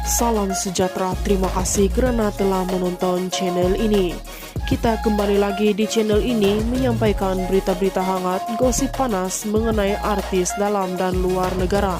Salam sejahtera, terima kasih karena telah menonton channel ini. Kita kembali lagi di channel ini menyampaikan berita-berita hangat, gosip panas mengenai artis dalam dan luar negara.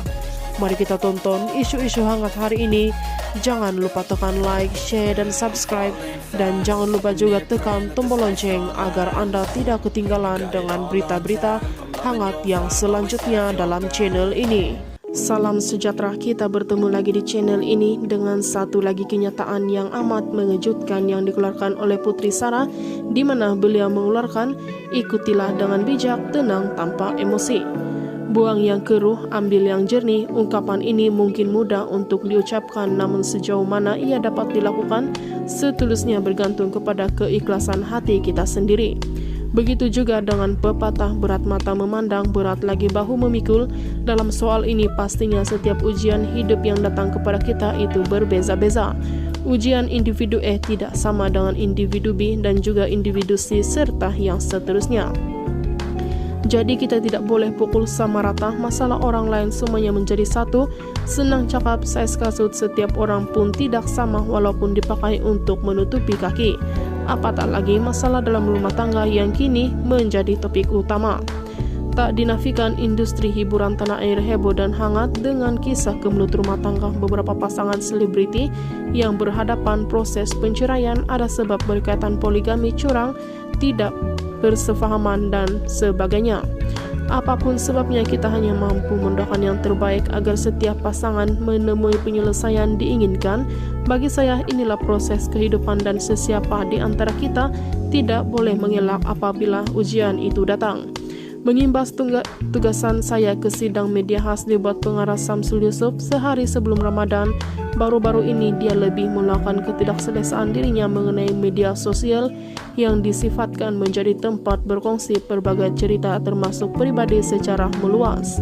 Mari kita tonton isu-isu hangat hari ini. Jangan lupa tekan like, share, dan subscribe. Dan jangan lupa juga tekan tombol lonceng agar Anda tidak ketinggalan dengan berita-berita hangat yang selanjutnya dalam channel ini. Salam sejahtera, kita bertemu lagi di channel ini dengan satu lagi kenyataan yang amat mengejutkan yang dikeluarkan oleh Putri Sarah, di mana beliau mengeluarkan, ikutilah dengan bijak, tenang tanpa emosi. Buang yang keruh, ambil yang jernih. Ungkapan ini mungkin mudah untuk diucapkan, namun sejauh mana ia dapat dilakukan, setulusnya bergantung kepada keikhlasan hati kita sendiri. Begitu juga dengan pepatah berat mata memandang, berat lagi bahu memikul. Dalam soal ini pastinya setiap ujian hidup yang datang kepada kita itu berbeza-beza. Ujian individu A tidak sama dengan individu B dan juga individu C serta yang seterusnya. Jadi kita tidak boleh pukul sama rata, masalah orang lain semuanya menjadi satu. Senang cakap saya kasut, setiap orang pun tidak sama walaupun dipakai untuk menutupi kaki. Apatah lagi masalah dalam rumah tangga yang kini menjadi topik utama. Tak dinafikan industri hiburan tanah air heboh dan hangat dengan kisah kemelut rumah tangga beberapa pasangan selebriti yang berhadapan proses penceraian ada sebab berkaitan poligami, curang, tidak bersefahaman dan sebagainya. Apapun sebabnya, kita hanya mampu mendoakan yang terbaik agar setiap pasangan menemui penyelesaian diinginkan. Bagi saya, inilah proses kehidupan dan sesiapa di antara kita tidak boleh mengelak apabila ujian itu datang. Mengimbas tugasan saya ke sidang media khas dibuat pengarah Samsul Yusuf sehari sebelum Ramadan, baru-baru ini dia lebih melakukan ketidakselesaan dirinya mengenai media sosial yang disifatkan menjadi tempat berkongsi berbagai cerita termasuk pribadi secara meluas.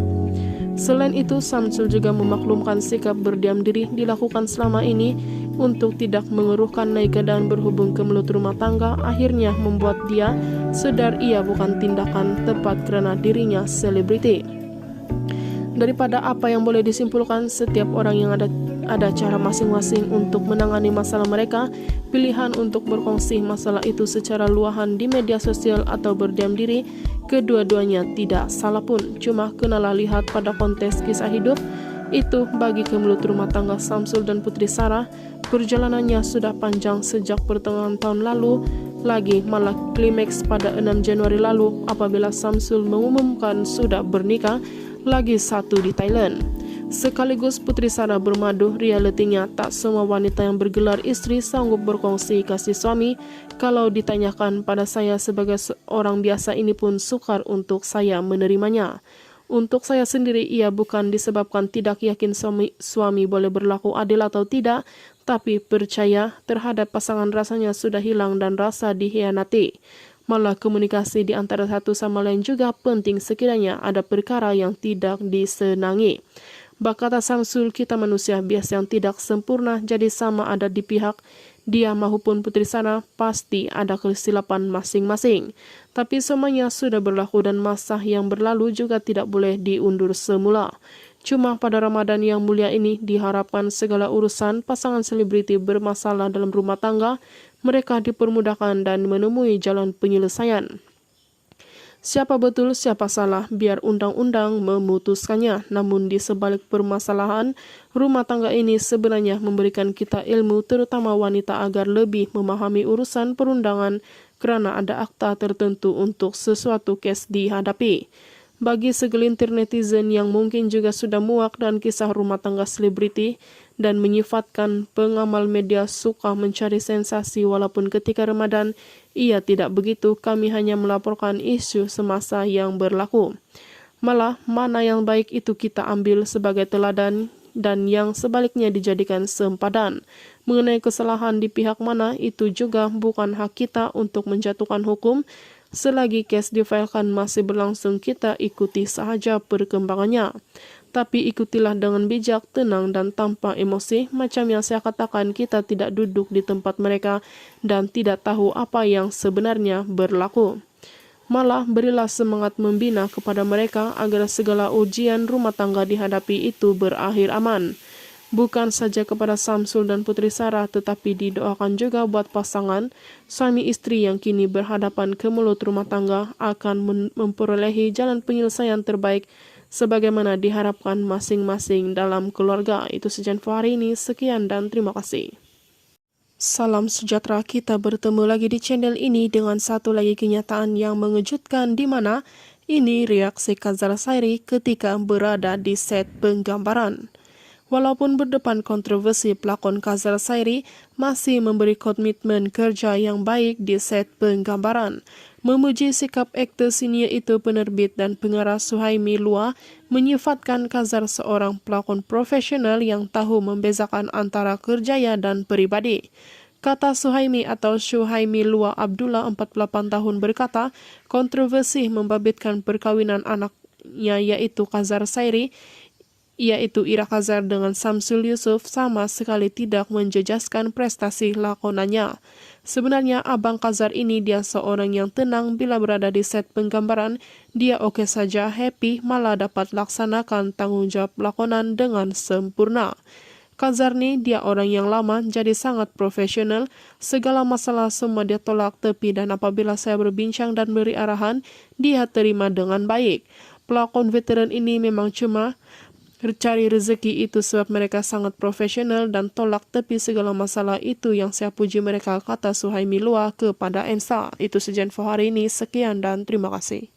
Selain itu, Samsul juga memaklumkan sikap berdiam diri dilakukan selama ini untuk tidak mengeruhkan naik dan berhubung kemelut rumah tangga akhirnya membuat dia sadar ia bukan tindakan tepat karena dirinya selebriti. Daripada apa yang boleh disimpulkan, setiap orang yang ada cara masing-masing untuk menangani masalah mereka. Pilihan untuk berkongsi masalah itu secara luahan di media sosial atau berdiam diri, kedua-duanya tidak salah pun. Cuma kenalah lihat pada konteks kisah hidup itu. Bagi kemelut rumah tangga Samsul dan Putri Sarah, perjalanannya sudah panjang sejak pertengahan tahun lalu, lagi malah klimaks pada 6 Januari lalu apabila Samsul mengumumkan sudah bernikah lagi satu di Thailand. Sekaligus Putri Sarah bermadu, realitinya tak semua wanita yang bergelar istri sanggup berkongsi kasih suami. Kalau ditanyakan pada saya sebagai orang biasa, ini pun sukar untuk saya menerimanya. Untuk saya sendiri, ia bukan disebabkan tidak yakin suami boleh berlaku adil atau tidak, tapi percaya terhadap pasangan rasanya sudah hilang dan rasa dihianati. Malah komunikasi di antara satu sama lain juga penting sekiranya ada perkara yang tidak disenangi. Kata Samsul, kita manusia biasa yang tidak sempurna, jadi sama ada di pihak dia maupun Putri Sarah pasti ada kesilapan masing-masing. Tapi semuanya sudah berlaku dan masa yang berlalu juga tidak boleh diundur semula. Cuma pada Ramadan yang mulia ini diharapkan segala urusan pasangan selebriti bermasalah dalam rumah tangga mereka dipermudahkan dan menemui jalan penyelesaian. Siapa betul, siapa salah, biar undang-undang memutuskannya. Namun di sebalik permasalahan rumah tangga ini sebenarnya memberikan kita ilmu, terutama wanita, agar lebih memahami urusan perundangan karena ada akta tertentu untuk sesuatu kes dihadapi. Bagi segelintir netizen yang mungkin juga sudah muak dan kisah rumah tangga selebriti dan menyifatkan pengamal media suka mencari sensasi, walaupun ketika Ramadan ia tidak begitu, kami hanya melaporkan isu semasa yang berlaku. Malah mana yang baik itu kita ambil sebagai teladan dan yang sebaliknya dijadikan sempadan. Mengenai kesalahan di pihak mana itu juga bukan hak kita untuk menjatuhkan hukum. Selagi kes difailkan masih berlangsung, kita ikuti sahaja perkembangannya. Tapi ikutilah dengan bijak, tenang, dan tanpa emosi. Macam yang saya katakan, kita tidak duduk di tempat mereka dan tidak tahu apa yang sebenarnya berlaku. Malah berilah semangat membina kepada mereka agar segala ujian rumah tangga dihadapi itu berakhir aman. Bukan saja kepada Samsul dan Putri Sarah, tetapi didoakan juga buat pasangan suami istri yang kini berhadapan ke mulut rumah tangga akan memperolehi jalan penyelesaian terbaik sebagaimana diharapkan masing-masing dalam keluarga. Itu saja info hari ini. Sekian dan terima kasih. Salam sejahtera, kita bertemu lagi di channel ini dengan satu lagi kenyataan yang mengejutkan di mana ini reaksi Kazar Sairi ketika berada di set penggambaran. Walaupun berdepan kontroversi, pelakon Kazar Sairi masih memberi komitmen kerja yang baik di set penggambaran. Memuji sikap aktor senior itu, penerbit dan pengarah Suhaimi Lua menyifatkan Kazar seorang pelakon profesional yang tahu membezakan antara kerjaya dan pribadi. Kata Suhaimi atau Suhaimi Lua Abdullah 48 tahun berkata, kontroversi membabitkan perkawinan anaknya yaitu Kazar Sairi, yaitu Ira Kazar dengan Samsul Yusuf, sama sekali tidak menjejaskan prestasi lakonannya. Sebenarnya Abang Kazar ini dia seorang yang tenang bila berada di set penggambaran. Dia oke saja, happy, malah dapat laksanakan tanggung jawab lakonan dengan sempurna. Kazar nih dia orang yang lama, jadi sangat profesional. Segala masalah semua dia tolak tepi dan apabila saya berbincang dan beri arahan, dia terima dengan baik. Pelakon veteran ini memang cuma cari rezeki itu sebab mereka sangat profesional dan tolak tepi segala masalah, itu yang saya puji mereka, kata Suhaimi Lua kepada Ensa. Itu saja info hari ini. Sekian dan terima kasih.